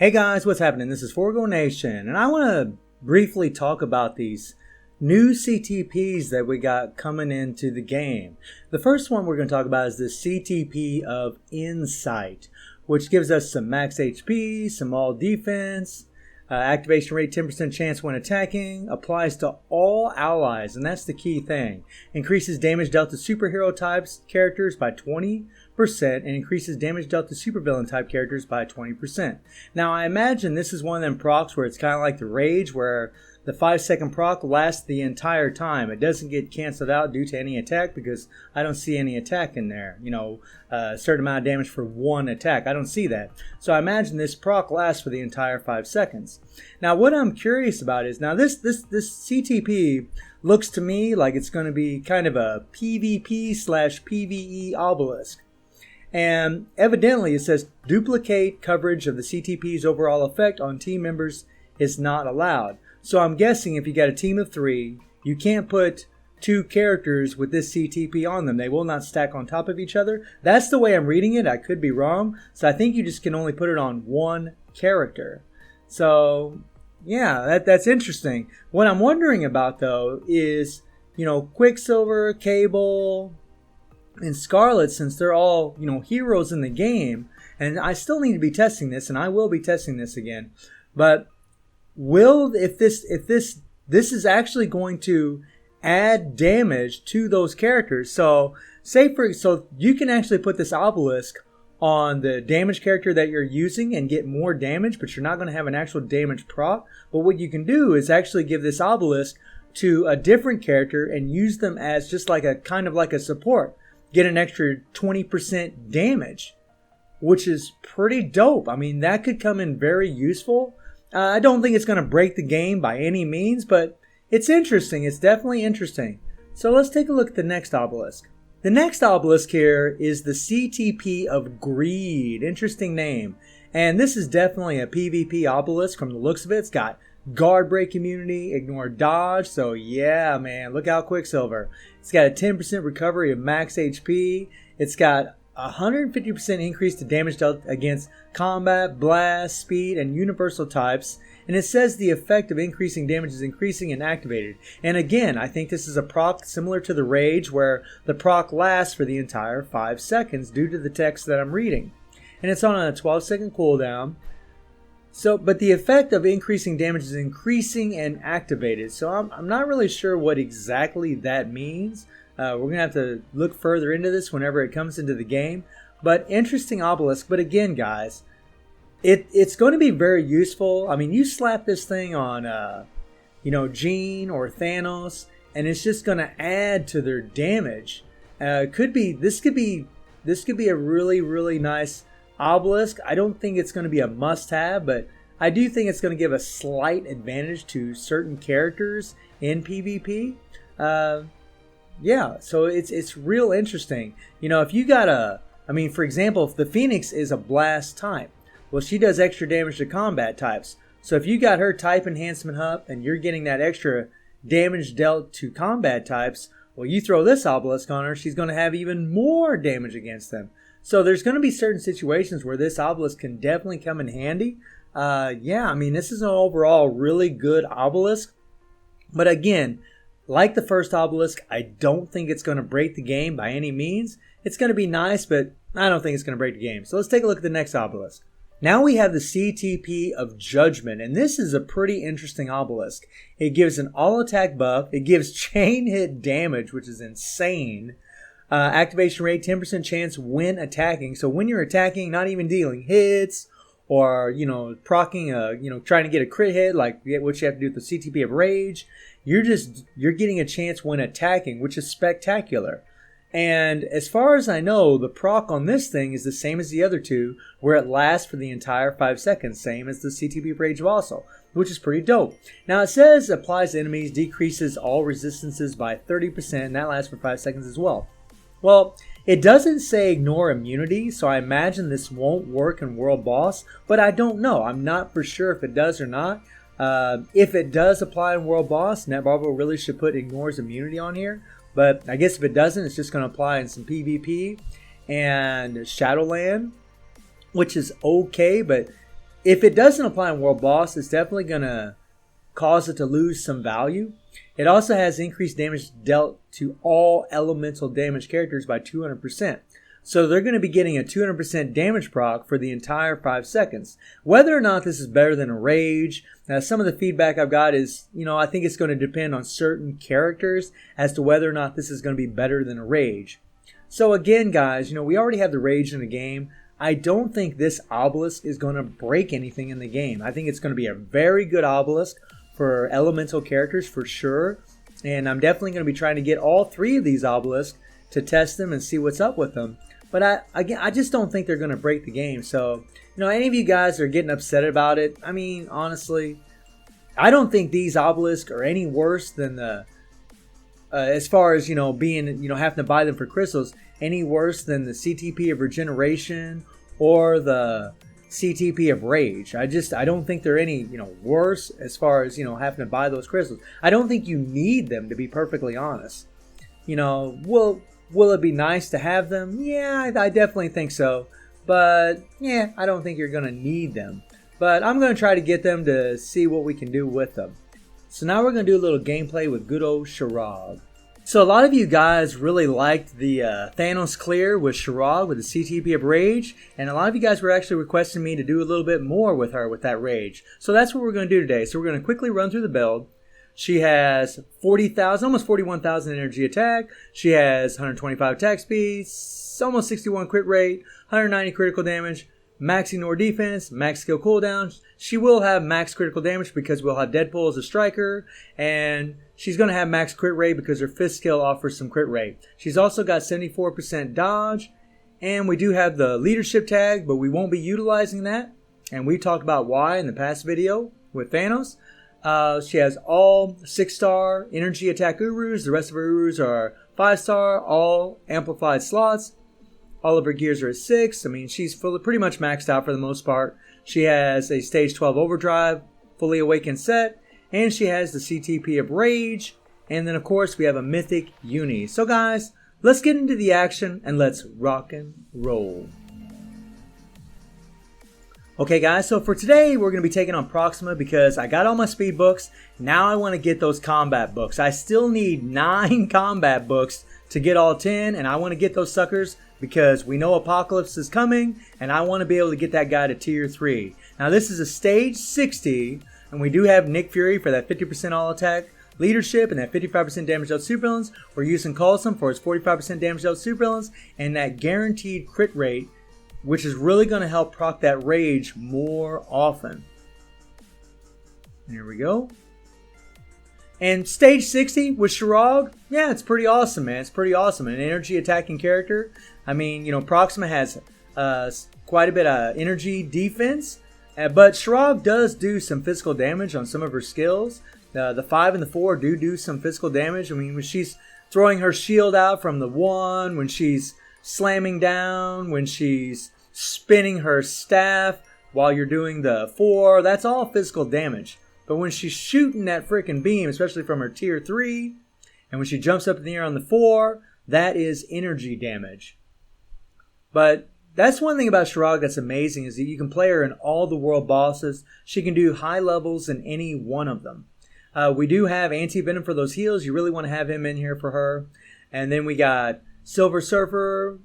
Hey guys, what's happening? This is Forgo Nation, and I want to briefly talk about these new CTPs that we got coming into the game. The first one we're going to talk about is the CTP of Insight, which gives us some max HP, some all defense, activation rate 10% chance when attacking, applies to all allies, and that's the key thing. Increases damage dealt to superhero types characters by 20%, and increases damage dealt to supervillain type characters by 20%. Now I imagine this is one of them procs where it's kind of like the Rage, where the 5-second proc lasts the entire time. It doesn't get canceled out due to any attack because I don't see any attack in there. A certain amount of damage for one attack. I don't see that. So I imagine this proc lasts for the entire 5 seconds. Now what I'm curious about is, now this CTP looks to me like it's going to be kind of a PvP/PvE obelisk. And evidently it says duplicate coverage of the CTP's overall effect on team members is not allowed. So I'm guessing if you got a team of 3, you can't put 2 characters with this CTP on them. They will not stack on top of each other. That's the way I'm reading it. I could be wrong. So I think you just can only put it on one character. So yeah, that's interesting. What I'm wondering about though is, Quicksilver, Cable, and Scarlet, since they're all, heroes in the game, and I still need to be testing this, and I will be testing this again, but if this is actually going to add damage to those characters. So so you can actually put this obelisk on the damage character that you're using and get more damage, but you're not going to have an actual damage proc. But what you can do is actually give this obelisk to a different character and use them as just like a kind of like a support. Get an extra 20% damage, which is pretty dope. I mean, that could come in very useful. I don't think it's going to break the game by any means, but it's interesting. It's definitely interesting. So let's take a look at the next obelisk. The next obelisk here is the CTP of Greed. Interesting name. And this is definitely a PvP obelisk from the looks of it. It's got guard break immunity, ignore dodge. So yeah, man, look out Quicksilver. It's got a 10% recovery of max HP. It's got 150% increase to damage dealt against combat, blast, speed, and universal types. And it says the effect of increasing damage is increasing and activated. And again, I think this is a proc similar to the Rage, where the proc lasts for the entire 5 seconds due to the text that I'm reading. And it's on a 12-second cooldown. But the effect of increasing damage is increasing and activated. So I'm not really sure what exactly that means. We're going to have to look further into this whenever it comes into the game. But interesting obelisk. But again, guys, it's going to be very useful. I mean, you slap this thing on, Jean or Thanos, and it's just going to add to their damage. This could be a really, really nice obelisk. I don't think it's going to be a must-have, but I do think it's going to give a slight advantage to certain characters in PvP. Yeah, so it's real interesting. If you got for example, if the Phoenix is a blast type, well, she does extra damage to combat types. So if you got her type enhancement up and you're getting that extra damage dealt to combat types, well, you throw this obelisk on her, she's going to have even more damage against them. So there's going to be certain situations where this obelisk can definitely come in handy. This is an overall really good obelisk. But again, like the first obelisk, I don't think it's going to break the game by any means. It's going to be nice, but I don't think it's going to break the game. So let's take a look at the next obelisk. Now we have the CTP of Judgment, and this is a pretty interesting obelisk. It gives an all-attack buff. It gives chain hit damage, which is insane. Activation rate, 10% chance when attacking. So when you're attacking, not even dealing hits or, procking, trying to get a crit hit, like what you have to do with the CTP of Rage, you're getting a chance when attacking, which is spectacular. And as far as I know, the proc on this thing is the same as the other two, where it lasts for the entire 5 seconds, same as the CTP of Rage also, which is pretty dope. Now it says applies to enemies, decreases all resistances by 30%, and that lasts for 5 seconds as well. Well, it doesn't say ignore immunity, so I imagine this won't work in World Boss, but I don't know. I'm not for sure if it does or not. If it does apply in World Boss, Netmarble really should put ignores immunity on here. But I guess if it doesn't, it's just going to apply in some PvP and Shadowland, which is okay, but if it doesn't apply in World Boss, it's definitely going to cause it to lose some value. It also has increased damage dealt to all elemental damage characters by 200%. So they're going to be getting a 200% damage proc for the entire 5 seconds. Whether or not this is better than a Rage, some of the feedback I've got is, I think it's going to depend on certain characters as to whether or not this is going to be better than a Rage. So again, guys, we already have the Rage in the game. I don't think this obelisk is going to break anything in the game. I think it's going to be a very good obelisk for elemental characters for sure. And I'm definitely going to be trying to get all 3 of these obelisks to test them and see what's up with them. But I just don't think they're going to break the game. So, any of you guys are getting upset about it. I mean, honestly, I don't think these obelisks are any worse than the, as far as, being, having to buy them for crystals, any worse than the CTP of Regeneration or the CTP of Rage. I don't think they're any, worse as far as, having to buy those crystals. I don't think you need them, to be perfectly honest. Will it be nice to have them? Yeah, I definitely think so. But, yeah, I don't think you're going to need them. But I'm going to try to get them to see what we can do with them. So now we're going to do a little gameplay with good old Shirog. So a lot of you guys really liked the Thanos clear with Shirog with the CTP of Rage. And a lot of you guys were actually requesting me to do a little bit more with her with that Rage. So that's what we're going to do today. So we're going to quickly run through the build. She has 40,000, almost 41,000 energy attack. She has 125 attack speed, almost 61 crit rate, 190 critical damage, max ignore defense, max skill cooldown. She will have max critical damage because we'll have Deadpool as a striker, and she's going to have max crit rate because her fifth skill offers some crit rate. She's also got 74% dodge, and we do have the leadership tag, but we won't be utilizing that. And we talked about why in the past video with Thanos. She has all 6-star energy attack Urus. The rest of her Urus are 5-star, all amplified slots. All of her gears are at 6. I mean, she's pretty much maxed out for the most part. She has a stage 12 overdrive, fully awakened set, and she has the CTP of Rage. And then, of course, we have a mythic uni. So, guys, let's get into the action and let's rock and roll. Okay guys, so for today we're going to be taking on Proxima because I got all my speed books. Now I want to get those combat books. I still need 9 combat books to get all 10, and I want to get those suckers because we know Apocalypse is coming and I want to be able to get that guy to tier 3. Now this is a stage 60 and we do have Nick Fury for that 50% all attack leadership and that 55% damage dealt supervillains. We're using Coulson for his 45% damage dealt supervillains and that guaranteed crit rate, which is really going to help proc that Rage more often. Here we go. And stage 60 with Shirog, yeah, it's pretty awesome, man. It's pretty awesome. An energy attacking character. I mean, Proxima has quite a bit of energy defense, but Shirog does do some physical damage on some of her skills. The 5 and the 4 do some physical damage. I mean, when she's throwing her shield out from the 1, when she's slamming down, when she's spinning her staff while you're doing the 4, that's all physical damage. But when she's shooting that freaking beam, especially from her tier 3, and when she jumps up in the air on the 4, that is energy damage. But that's one thing about Shirog that's amazing, is that you can play her in all the world bosses. She can do high levels in any one of them. We do have Anti-Venom for those heals. You really want to have him in here for her. And then we got Silver Surfer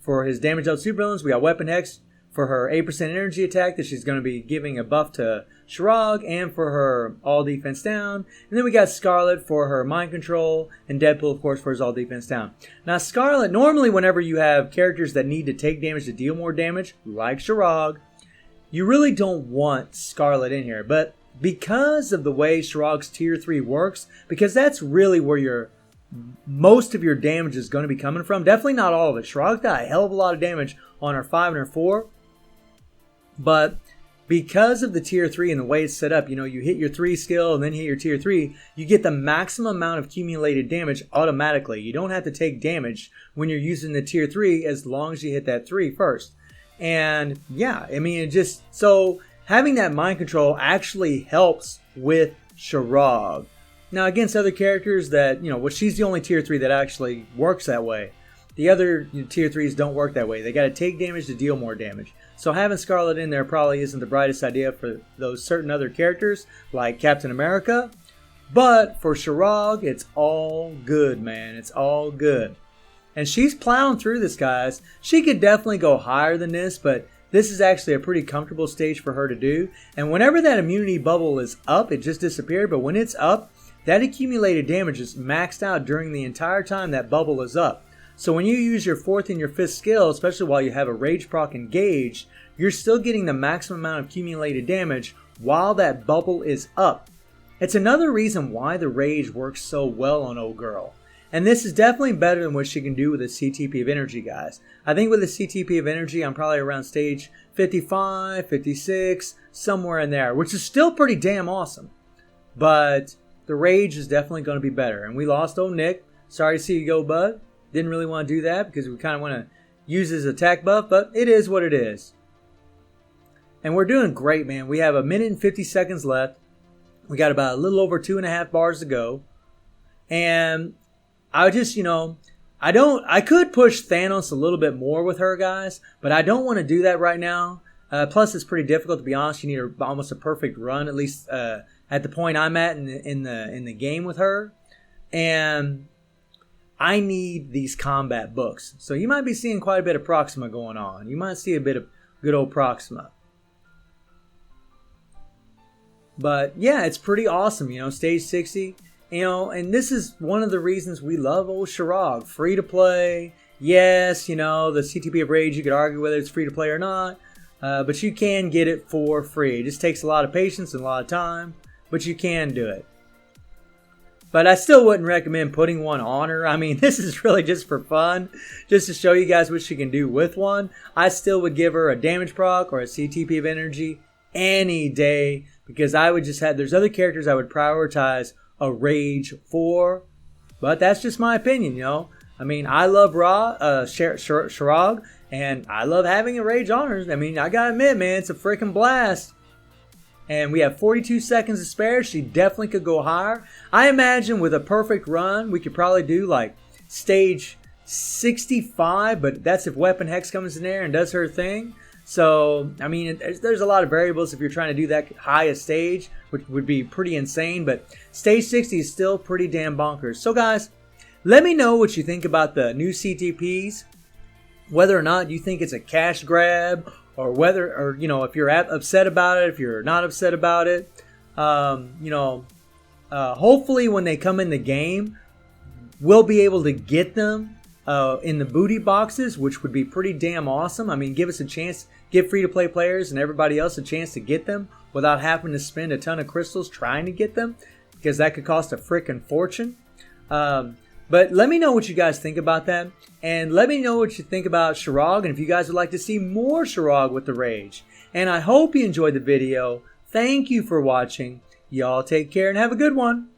for his damage dealt supervillains. We got Weapon X for her 8% energy attack that she's going to be giving a buff to Shirog, and for her all defense down. And then we got Scarlet for her mind control, and Deadpool, of course, for his all defense down. Now, Scarlet, normally whenever you have characters that need to take damage to deal more damage, like Shirog, you really don't want Scarlet in here. But because of the way Shirog's tier 3 works, because that's really where most of your damage is going to be coming from. Definitely not all of it. Shirog's got a hell of a lot of damage on her 5 and her 4. But because of the tier 3 and the way it's set up, you hit your 3 skill and then hit your tier 3, you get the maximum amount of accumulated damage automatically. You don't have to take damage when you're using the tier 3 as long as you hit that 3 first. And yeah, I mean, so having that mind control actually helps with Shirog. Now, against other characters that, she's the only tier 3 that actually works that way. The other tier 3s don't work that way. They got to take damage to deal more damage. So having Scarlet in there probably isn't the brightest idea for those certain other characters like Captain America. But for Sharog, it's all good, man. It's all good. And she's plowing through this, guys. She could definitely go higher than this, but this is actually a pretty comfortable stage for her to do. And whenever that immunity bubble is up, it just disappeared. But when it's up, that accumulated damage is maxed out during the entire time that bubble is up. So when you use your 4th and your 5th skill, especially while you have a Rage proc engaged, you're still getting the maximum amount of accumulated damage while that bubble is up. It's another reason why the Rage works so well on Old Girl. And this is definitely better than what she can do with a CTP of Energy, guys. I think with a CTP of Energy, I'm probably around stage 55, 56, somewhere in there, which is still pretty damn awesome. But the Rage is definitely going to be better. And we lost old Nick. Sorry to see you go, bud. Didn't really want to do that because we kind of want to use his attack buff, but it is what it is. And we're doing great, man. We have 1 minute and 50 seconds left. We got about a little over 2.5 bars to go. And I just, I could push Thanos a little bit more with her, guys, but I don't want to do that right now. Plus, it's pretty difficult, to be honest. You need almost a perfect run, at least at the point I'm at in the game with her. And I need these combat books. So you might be seeing quite a bit of Proxima going on. You might see a bit of good old Proxima. But yeah, it's pretty awesome, stage 60. And this is one of the reasons we love old Sharog. Free to play. Yes, the CTP of Rage, you could argue whether it's free to play or not. But you can get it for free. It just takes a lot of patience and a lot of time. But you can do it. But I still wouldn't recommend putting one on her. I mean, this is really just for fun. Just to show you guys what she can do with one. I still would give her a damage proc or a CTP of Energy any day. Because I would just have, there's other characters I would prioritize a Rage for. But that's just my opinion, I mean, I love Sharog, and I love having a Rage on her. I mean, I gotta admit, man, it's a freaking blast. And we have 42 seconds to spare. She definitely could go higher. I imagine with a perfect run, we could probably do like stage 65, but that's if Weapon Hex comes in there and does her thing. So, I mean, there's a lot of variables if you're trying to do that high a stage, which would be pretty insane, but stage 60 is still pretty damn bonkers. So, guys, let me know what you think about the new CTPs, whether or not you think it's a cash grab, or whether, or if you're upset about it, if you're not upset about it. Hopefully when they come in the game, we'll be able to get them in the booty boxes, which would be pretty damn awesome. I mean, give us a chance, give free-to-play players and everybody else a chance to get them without having to spend a ton of crystals trying to get them, because that could cost a freaking fortune. But let me know what you guys think about that, and let me know what you think about Sharog, and if you guys would like to see more Sharog with the Rage. And I hope you enjoyed the video. Thank you for watching. Y'all take care and have a good one.